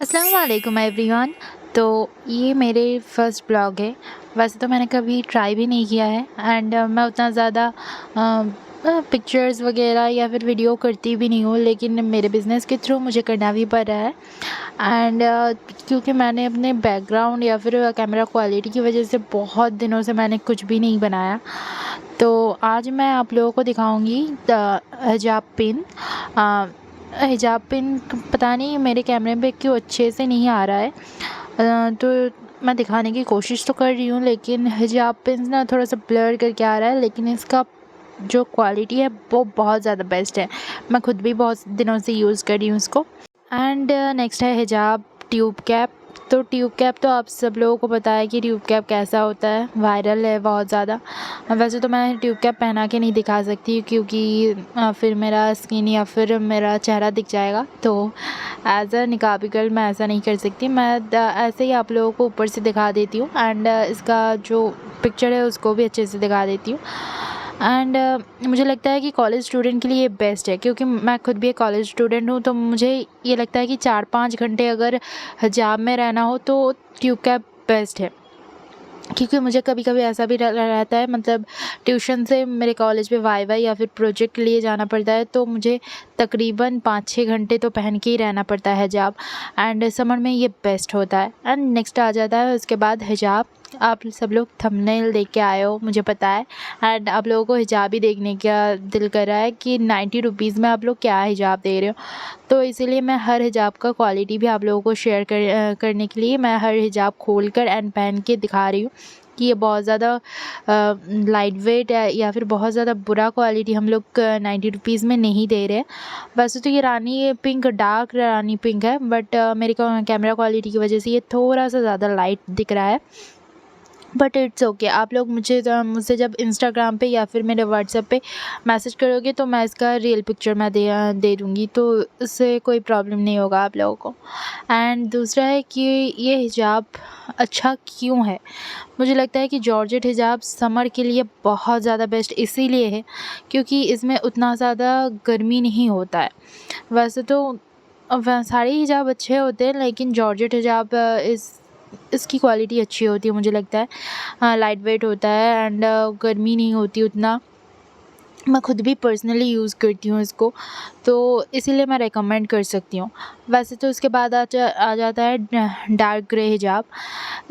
अस्सलाम वालेकुम एवरीवन। तो ये मेरे फर्स्ट ब्लॉग है। वैसे तो मैंने कभी ट्राई भी नहीं किया है एंड मैं उतना ज़्यादा पिक्चर्स वगैरह या फिर वीडियो करती भी नहीं हूँ, लेकिन मेरे बिज़नेस के थ्रू मुझे करना भी पड़ रहा है। एंड क्योंकि मैंने अपने बैकग्राउंड या फिर कैमरा क्वालिटी की वजह से बहुत दिनों से मैंने कुछ भी नहीं बनाया। तो आज मैं आप लोगों को दिखाऊंगी हिजाब पिन। हिजाब पिन पता नहीं मेरे कैमरे पे क्यों अच्छे से नहीं आ रहा है। तो मैं दिखाने की कोशिश तो कर रही हूँ, लेकिन हिजाब पिन ना थोड़ा सा ब्लर करके आ रहा है, लेकिन इसका जो क्वालिटी है वो बहुत ज़्यादा बेस्ट है। मैं खुद भी बहुत दिनों से यूज़ कर रही हूँ इसको। एंड नेक्स्ट है हिजाब ट्यूब कैप। तो ट्यूब कैप तो आप सब लोगों को पता है कि ट्यूब कैप कैसा होता है, वायरल है बहुत ज़्यादा। वैसे तो मैं ट्यूब कैप पहना के नहीं दिखा सकती क्योंकि फिर मेरा स्किन या फिर मेरा चेहरा दिख जाएगा। तो एज अ निकाबी गर्ल मैं ऐसा नहीं कर सकती। मैं ऐसे ही आप लोगों को ऊपर से दिखा देती हूँ एंड इसका जो पिक्चर है उसको भी अच्छे से दिखा देती हूँ। एंड मुझे लगता है कि कॉलेज स्टूडेंट के लिए ये बेस्ट है, क्योंकि मैं खुद भी एक कॉलेज स्टूडेंट हूँ। तो मुझे ये लगता है कि 4-5 घंटे अगर हिजाब में रहना हो तो ट्यूब कैप बेस्ट है। क्योंकि मुझे कभी कभी ऐसा भी रहता है, मतलब ट्यूशन से मेरे कॉलेज पे वाई या फिर प्रोजेक्ट के लिए जाना पड़ता है, तो मुझे तकरीबन 5-6 घंटे तो पहन के ही रहना पड़ता है हिजाब। एंड समर में ये बेस्ट होता है। एंड नेक्स्ट आ जाता है उसके बाद हिजाब। आप सब लोग थंबनेल देख के आए हो मुझे पता है, एंड आप लोगों को हिजाब ही देखने का दिल कर रहा है कि 90 रुपीज़ में आप लोग क्या हिजाब दे रहे हो। तो इसीलिए मैं हर हिजाब का क्वालिटी भी आप लोगों को शेयर करने के लिए मैं हर हिजाब खोल कर एंड पहन के दिखा रही हूँ कि ये बहुत ज़्यादा लाइट वेट है या फिर बहुत ज़्यादा बुरा क्वालिटी हम लोग 90 रुपीज़ में नहीं दे रहे। वैसे तो ये रानी पिंक, डार्क रानी पिंक है, बट मेरे को कैमरा क्वालिटी की वजह से ये थोड़ा सा ज़्यादा लाइट दिख रहा है। But it's okay. आप लोग मुझसे जब इंस्टाग्राम पे या फिर मेरे व्हाट्सएप पे मैसेज करोगे तो मैं इसका रियल पिक्चर मैं दे दूँगी, तो इससे कोई प्रॉब्लम नहीं होगा आप लोगों को। एंड दूसरा है कि ये हिजाब अच्छा क्यों है। मुझे लगता है कि जॉर्जेट हिजाब समर के लिए बहुत ज़्यादा बेस्ट इसीलिए है क्योंकि इसमें उतना ज़्यादा गर्मी नहीं होता है। वैसे तो सारे हिजाब अच्छे होते हैं, लेकिन जॉर्जेट हिजाब इसकी क्वालिटी अच्छी होती है मुझे लगता है। लाइट वेट होता है एंड गर्मी नहीं होती उतना। मैं खुद भी पर्सनली यूज़ करती हूँ इसको, तो इसीलिए मैं रेकमेंड कर सकती हूँ। वैसे तो उसके बाद आ जाता है डार्क ग्रे हिजाब।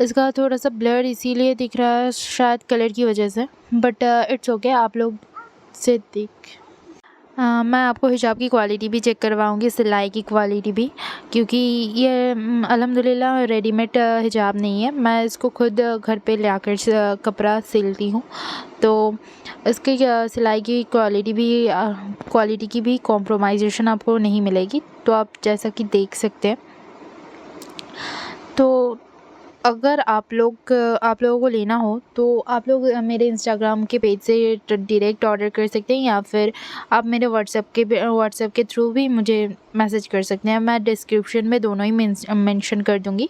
इसका थोड़ा सा ब्लर इसीलिए दिख रहा है शायद कलर की वजह से, बट इट्स ओके। आप लोग से देख मैं आपको हिजाब की क्वालिटी भी चेक करवाऊँगी, सिलाई की क्वालिटी भी, क्योंकि ये अल्हम्दुलिल्लाह रेडीमेड हिजाब नहीं है। मैं इसको खुद घर पे लाकर कपड़ा सिलती हूँ। तो इसकी सिलाई की क्वालिटी की भी कॉम्प्रोमाइज़ेशन आपको नहीं मिलेगी, तो आप जैसा कि देख सकते हैं। तो अगर आप लोगों को लेना हो तो आप लोग मेरे इंस्टाग्राम के पेज से डायरेक्ट ऑर्डर कर सकते हैं, या फिर आप मेरे व्हाट्सएप के थ्रू भी मुझे मैसेज कर सकते हैं। मैं डिस्क्रिप्शन में दोनों ही मेंशन कर दूँगी।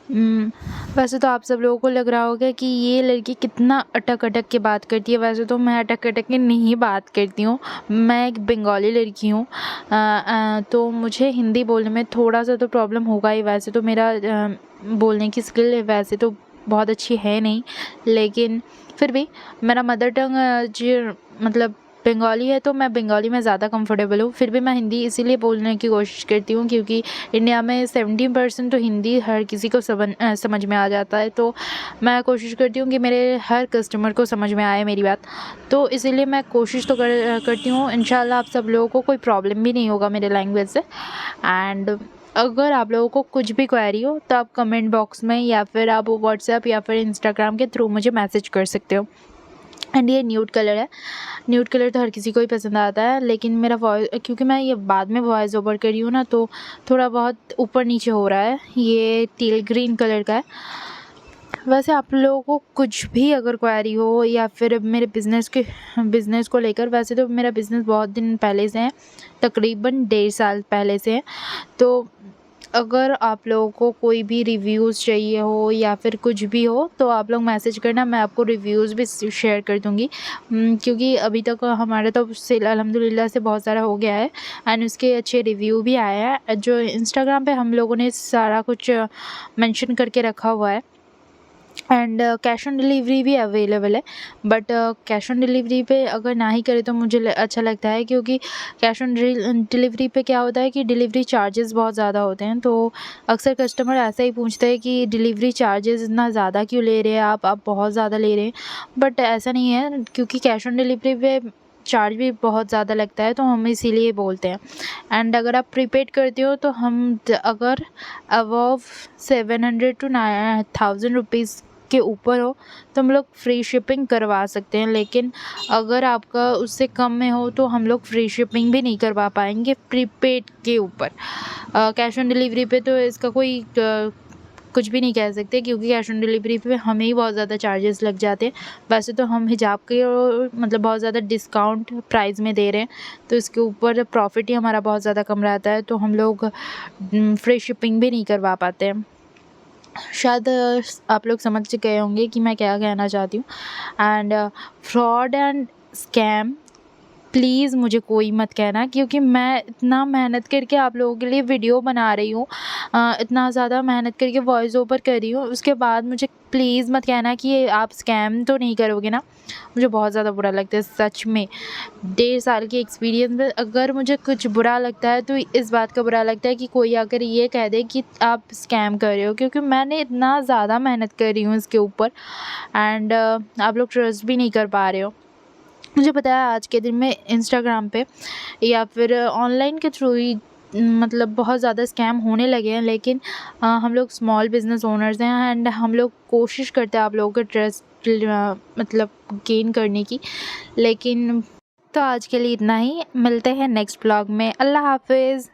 उम, वैसे तो आप सब लोगों को लग रहा होगा कि ये लड़की कितना अटक-अटक के बात करती है। वैसे तो मैं अटक-अटक के नहीं बात करती हूँ। मैं एक बंगाली लड़की हूँ। तो मुझे हिंदी बोलने में थोड़ा-सा तो प्रॉब्लम होगा ही। वैसे तो मेरा बोलने की स्किल वैसे तो बहुत अच्छी है नहीं, लेकिन फिर भी मेरा मदर टंग जो मतलब बंगाली है, तो मैं बंगाली में ज़्यादा कंफर्टेबल हूँ। फिर भी मैं हिंदी इसीलिए बोलने की कोशिश करती हूँ क्योंकि इंडिया में 70% तो हिंदी हर किसी को समझ में आ जाता है। तो मैं कोशिश करती हूँ कि मेरे हर कस्टमर को समझ में आए मेरी बात। तो इसीलिए मैं कोशिश तो करती हूँ। इंशाल्लाह आप सब लोगों को कोई प्रॉब्लम भी नहीं होगा मेरे लैंग्वेज से। एंड अगर आप लोगों को कुछ भी क्वेरी हो तो आप कमेंट बॉक्स में या फिर आप व्हाट्सएप या फिर इंस्टाग्राम के थ्रू मुझे मैसेज कर सकते हो। एंड ये न्यूड कलर है। न्यूड कलर तो हर किसी को ही पसंद आता है, लेकिन मेरा वॉइस, क्योंकि मैं ये बाद में वॉइस ओवर कर रही हूँ ना, तो थोड़ा बहुत ऊपर नीचे हो रहा है। ये टील ग्रीन कलर का है। वैसे आप लोगों को कुछ भी अगर क्वेरी हो या फिर मेरे बिज़नेस को लेकर, वैसे तो मेरा बिज़नेस बहुत दिन पहले से है, तकरीबन 1.5 साल पहले से है। तो अगर आप लोगों को कोई भी रिव्यूज़ चाहिए हो या फिर कुछ भी हो तो आप लोग मैसेज करना, मैं आपको रिव्यूज़ भी शेयर कर दूँगी। क्योंकि अभी तक हमारा तो सेल अल्हम्दुलिल्लाह से बहुत सारा हो गया है एंड उसके अच्छे रिव्यू भी आए हैं, जो इंस्टाग्राम पे हम लोगों ने सारा कुछ मेंशन करके रखा हुआ है। एंड कैश ऑन डिलीवरी भी अवेलेबल है, बट कैश ऑन डिलीवरी पे अगर ना ही करें तो मुझे अच्छा लगता है, क्योंकि कैश ऑन डिलीवरी पे क्या होता है कि डिलीवरी चार्जेस बहुत ज़्यादा होते हैं। तो अक्सर कस्टमर ऐसा ही पूछते हैं कि डिलीवरी चार्जेस इतना ज़्यादा क्यों ले रहे हैं आप बहुत ज़्यादा ले रहे हैं, बट ऐसा नहीं है, क्योंकि कैश ऑन डिलीवरी पे चार्ज भी बहुत ज़्यादा लगता है, तो हम इसीलिए बोलते हैं। एंड अगर आप प्रीपेड करते हो तो अगर अबव 700 टू 1000 रुपीज़ के ऊपर हो तो हम लोग फ्री शिपिंग करवा सकते हैं, लेकिन अगर आपका उससे कम में हो तो हम लोग फ्री शिपिंग भी नहीं करवा पाएंगे प्रीपेड के ऊपर। कैश ऑन डिलीवरी पे तो इसका कोई कुछ भी नहीं कह सकते, क्योंकि कैश ऑन डिलीवरी पे हमें ही बहुत ज़्यादा चार्जेस लग जाते हैं। वैसे तो हम हिजाब के मतलब बहुत ज़्यादा डिस्काउंट प्राइस में दे रहे हैं, तो इसके ऊपर प्रॉफिट ही हमारा बहुत ज़्यादा कम रहता है, तो हम लोग फ्री शिपिंग भी नहीं करवा पाते हैं। शायद आप लोग समझ गए होंगे कि मैं क्या कहना चाहती हूँ। And fraud and scam please मुझे कोई मत कहना, क्योंकि मैं इतना मेहनत करके आप लोगों के लिए वीडियो बना रही हूँ, इतना ज़्यादा मेहनत करके वॉइस ओवर कर रही हूँ, उसके बाद मुझे प्लीज़ मत कहना कि ये आप स्कैम तो नहीं करोगे ना। मुझे बहुत ज़्यादा बुरा लगता है सच में। 1.5 साल के एक्सपीरियंस में अगर मुझे कुछ बुरा लगता है तो इस बात का बुरा लगता है कि कोई आकर ये कह दे कि आप स्कैम कर रहे हो, क्योंकि मैंने इतना ज़्यादा मेहनत कर रही हूँ इसके ऊपर एंड आप लोग ट्रस्ट भी नहीं कर पा रहे हो। मुझे पता है आज के दिन में इंस्टाग्राम पे या फिर ऑनलाइन के थ्रू ही मतलब बहुत ज़्यादा स्कैम होने लगे हैं, लेकिन हम लोग स्मॉल बिज़नेस ओनर्स हैं एंड हम लोग कोशिश करते हैं आप लोगों का ट्रस्ट मतलब गेन करने की। लेकिन तो आज के लिए इतना ही, मिलते हैं नेक्स्ट ब्लॉग में। अल्लाह हाफिज़।